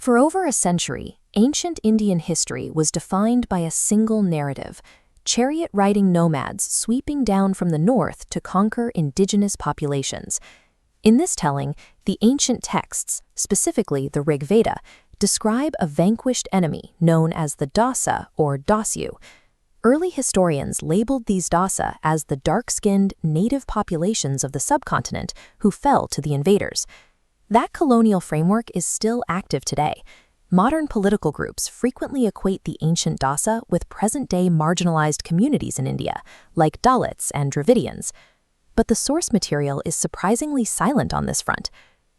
For over a century, ancient Indian history was defined by a single narrative: chariot-riding nomads sweeping down from the north to conquer indigenous populations. In this telling, the ancient texts, specifically the Rigveda, describe a vanquished enemy known as the Dasa or Dasyu. Early historians labeled these Dasa as the dark-skinned native populations of the subcontinent who fell to the invaders. That colonial framework is still active today. Modern political groups frequently equate the ancient Dasa with present-day marginalized communities in India, like Dalits and Dravidians. But the source material is surprisingly silent on this front.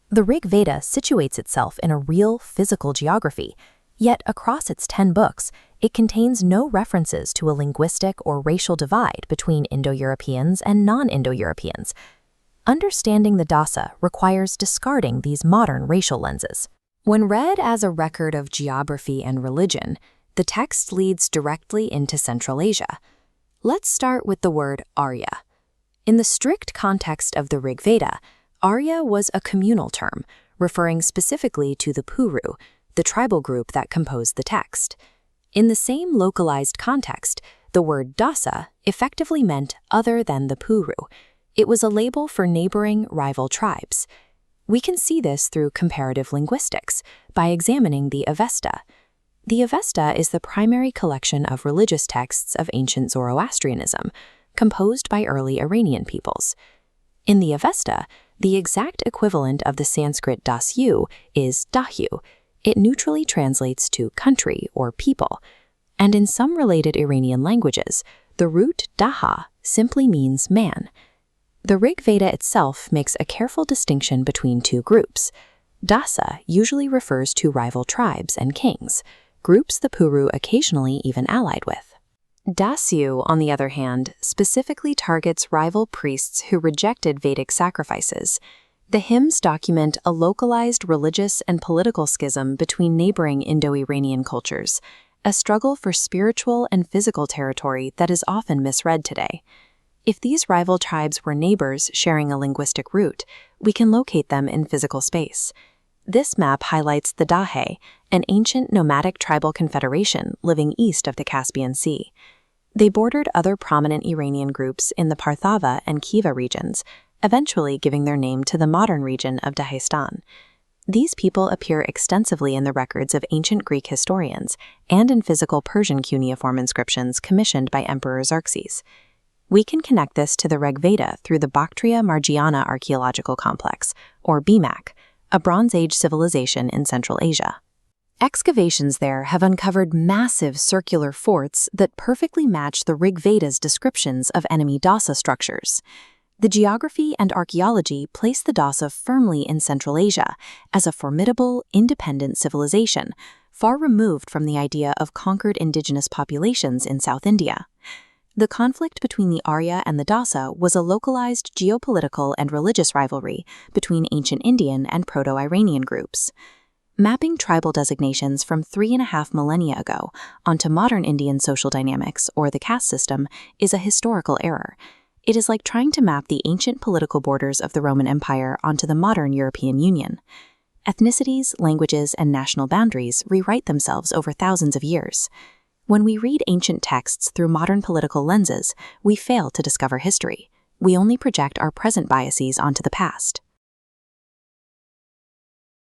The Rigveda situates itself in a real physical geography, yet across its 10 books, it contains no references to a linguistic or racial divide between Indo-Europeans and non-Indo-Europeans. Understanding the Dasa requires discarding these modern racial lenses. When read as a record of geography and religion, the text leads directly into Central Asia. Let's start with the word Arya. In the strict context of the Rigveda, Arya was a communal term, referring specifically to the Puru, the tribal group that composed the text. In the same localized context, the word Dasa effectively meant other than the Puru. It was a label for neighboring rival tribes. We can see this through comparative linguistics by examining the Avesta. The Avesta is the primary collection of religious texts of ancient Zoroastrianism, composed by early Iranian peoples. In the Avesta, the exact equivalent of the Sanskrit Dasyu is Dahi. It neutrally translates to country or people. And in some related Iranian languages, the root Daha simply means man. The Rigveda itself makes a careful distinction between two groups. Dasa usually refers to rival tribes and kings, groups the Puru occasionally even allied with. Dasyu, on the other hand, specifically targets rival priests who rejected Vedic sacrifices. The hymns document a localized religious and political schism between neighboring Indo-Iranian cultures, a struggle for spiritual and physical territory that is often misread today. If these rival tribes were neighbors sharing a linguistic root, we can locate them in physical space. This map highlights the Dahi, an ancient nomadic tribal confederation living east of the Caspian Sea. They bordered other prominent Iranian groups in the Parthava and Khiva regions, eventually giving their name to the modern region of Dagestan. These people appear extensively in the records of ancient Greek historians and in physical Persian cuneiform inscriptions commissioned by Emperor Xerxes. We can connect this to the Rigveda through the Bactria-Margiana archaeological complex, or BMAC, a Bronze Age civilization in Central Asia. Excavations there have uncovered massive circular forts that perfectly match the Rigveda's descriptions of enemy Dasa structures. The geography and archaeology place the Dasa firmly in Central Asia as a formidable, independent civilization, far removed from the idea of conquered indigenous populations in South India. The conflict between the Arya and the Dasa was a localized geopolitical and religious rivalry between ancient Indian and Proto-Iranian groups. Mapping tribal designations from 3.5 millennia ago onto modern Indian social dynamics, or the caste system, is a historical error. It is like trying to map the ancient political borders of the Roman Empire onto the modern European Union. Ethnicities, languages, and national boundaries rewrite themselves over thousands of years. When we read ancient texts through modern political lenses, we fail to discover history. We only project our present biases onto the past.